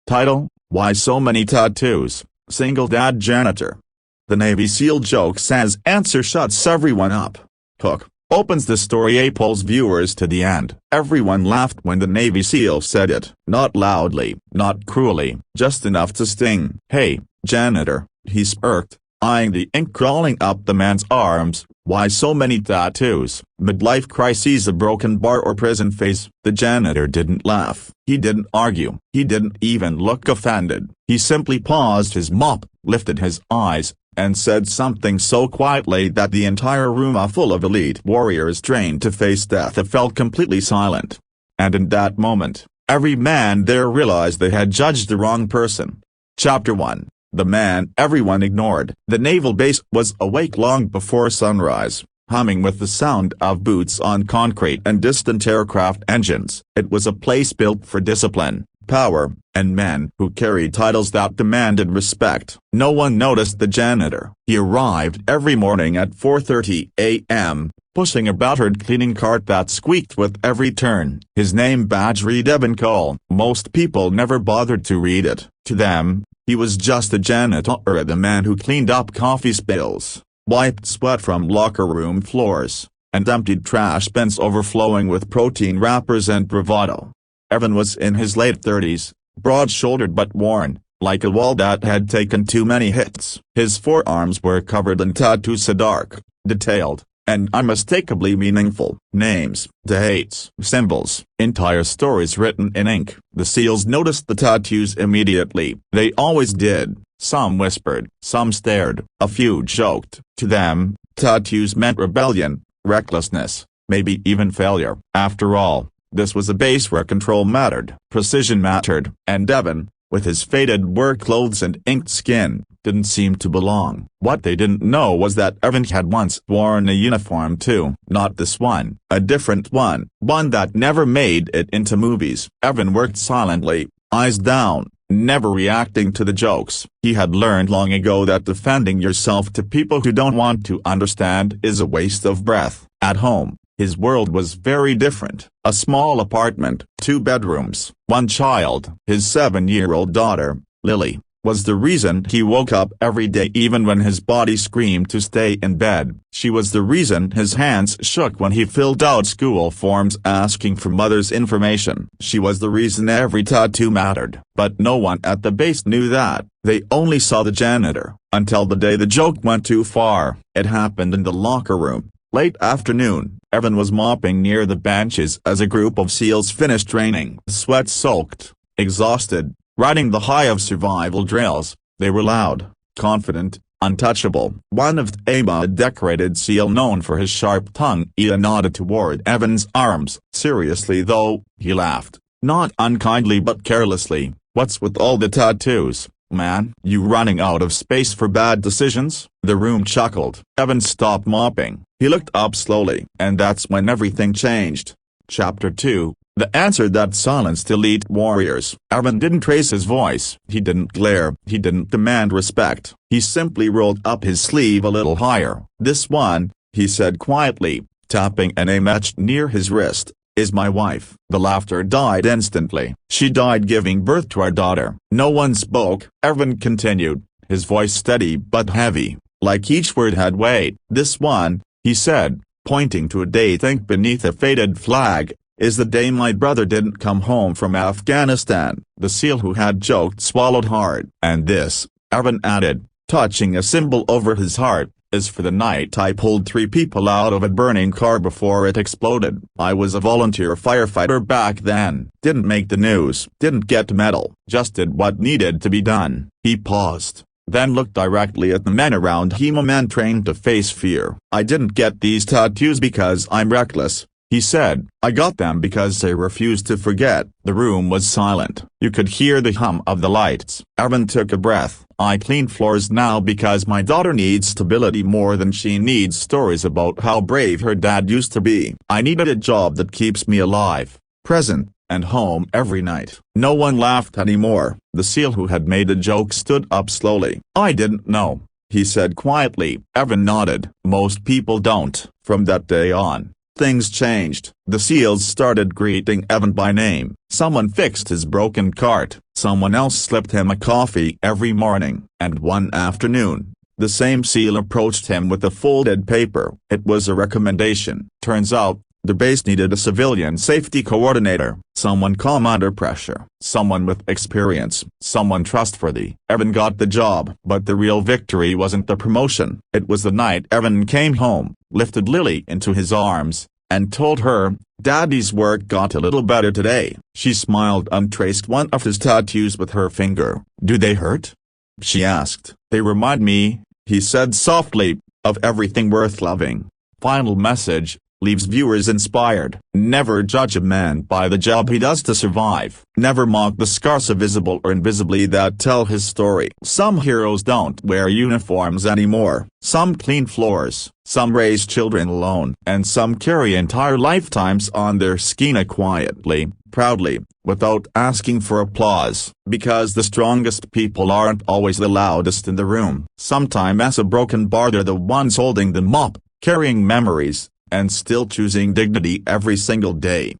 Title: Why So Many Tattoos, Single Dad Janitor. The Navy SEAL joke says answer shuts everyone up. Hook opens the story, pulls viewers to the end. Everyone laughed when the Navy SEAL said it. Not loudly, not cruelly, just enough to sting. Hey, janitor, he smirked, eyeing the ink crawling up the man's arms. Why so many tattoos? Midlife crises, a broken bar or prison phase? The janitor didn't laugh. He didn't argue. He didn't even look offended. He simply paused his mop, lifted his eyes, and said something so quietly that the entire room full of elite warriors trained to face death fell completely silent. And in that moment, every man there realized they had judged the wrong person. Chapter 1. The man everyone ignored. The naval base was awake long before sunrise, humming with the sound of boots on concrete and distant aircraft engines. It was a place built for discipline, power, and men who carried titles that demanded respect. No one noticed the janitor. He arrived every morning at 4:30 a.m., pushing a battered cleaning cart that squeaked with every turn. His name badge read Evan Cole. Most people never bothered to read it. To them, he was just a janitor, the man who cleaned up coffee spills, wiped sweat from locker room floors, and emptied trash bins overflowing with protein wrappers and bravado. Evan was in his late 30s, broad-shouldered but worn, like a wall that had taken too many hits. His forearms were covered in tattoos, dark, detailed, and unmistakably meaningful. Names, dates, symbols, entire stories written in ink. The SEALs noticed the tattoos immediately. They always did. Some whispered, some stared, a few joked. To them, tattoos meant rebellion, recklessness, maybe even failure. After all, this was a base where control mattered, precision mattered, and Evan, with his faded work clothes and inked skin, didn't seem to belong. What they didn't know was that Evan had once worn a uniform too. Not this one, a different one that never made it into movies. Evan worked silently, eyes down, never reacting to the jokes. He had learned long ago that defending yourself to people who don't want to understand is a waste of breath. At home, his world was very different. A small apartment, 2 bedrooms, 1 child. His 7-year-old daughter, Lily, was the reason he woke up every day even when his body screamed to stay in bed. She was the reason his hands shook when he filled out school forms asking for mother's information. She was the reason every tattoo mattered. But no one at the base knew that. They only saw the janitor, until the day the joke went too far. It happened in the locker room. Late afternoon, Evan was mopping near the benches as a group of SEALs finished training. Sweat-soaked, exhausted, riding the high of survival drills. They were loud, confident, untouchable. One of them, a decorated SEAL known for his sharp tongue, nodded toward Evan's arms. Seriously though, he laughed, not unkindly but carelessly. What's with all the tattoos, man? You running out of space for bad decisions? The room chuckled. Evan stopped mopping. He looked up slowly. And that's when everything changed. Chapter 2. The answer that silenced elite warriors. Evan didn't raise his voice. He didn't glare. He didn't demand respect. He simply rolled up his sleeve a little higher. This one, he said quietly, tapping an name etched near his wrist, is my wife. The laughter died instantly. She died giving birth to our daughter. No one spoke. Evan continued, his voice steady but heavy, like each word had weight. This one, he said, pointing to a date inked beneath a faded flag, is the day my brother didn't come home from Afghanistan. The SEAL who had joked swallowed hard. And this, Evan added, touching a symbol over his heart, is for the night I pulled 3 people out of a burning car before it exploded. I was a volunteer firefighter back then. Didn't make the news. Didn't get a medal. Just did what needed to be done. He paused, then looked directly at the men around him, a man trained to face fear. I didn't get these tattoos because I'm reckless, he said. I got them because I refused to forget. The room was silent. You could hear the hum of the lights. Evan took a breath. I clean floors now because my daughter needs stability more than she needs stories about how brave her dad used to be. I needed a job that keeps me alive, present, and home every night. No one laughed anymore. The SEAL who had made a joke stood up slowly. I didn't know, he said quietly. Evan nodded. Most people don't. From that day on, Things changed. The SEALs started greeting Evan by name. Someone fixed his broken cart, someone else slipped him a coffee every morning, and one afternoon, the same SEAL approached him with a folded paper. It was a recommendation. Turns out, the base needed a civilian safety coordinator, someone calm under pressure, someone with experience, someone trustworthy. Evan got the job. But the real victory wasn't the promotion. It was the night Evan came home, lifted Lily into his arms, and told her, "Daddy's work got a little better today." She smiled and traced one of his tattoos with her finger. "Do they hurt?" she asked. "They remind me," he said softly, "of everything worth loving." Final message. Leaves viewers inspired. Never judge a man by the job he does to survive. Never mock the scars visible or invisibly that tell his story. Some heroes don't wear uniforms anymore. Some clean floors. Some raise children alone. And some carry entire lifetimes on their skin quietly, proudly, without asking for applause. Because the strongest people aren't always the loudest in the room. Sometimes a broken bar they're the ones holding them up, carrying memories, and still choosing dignity every single day.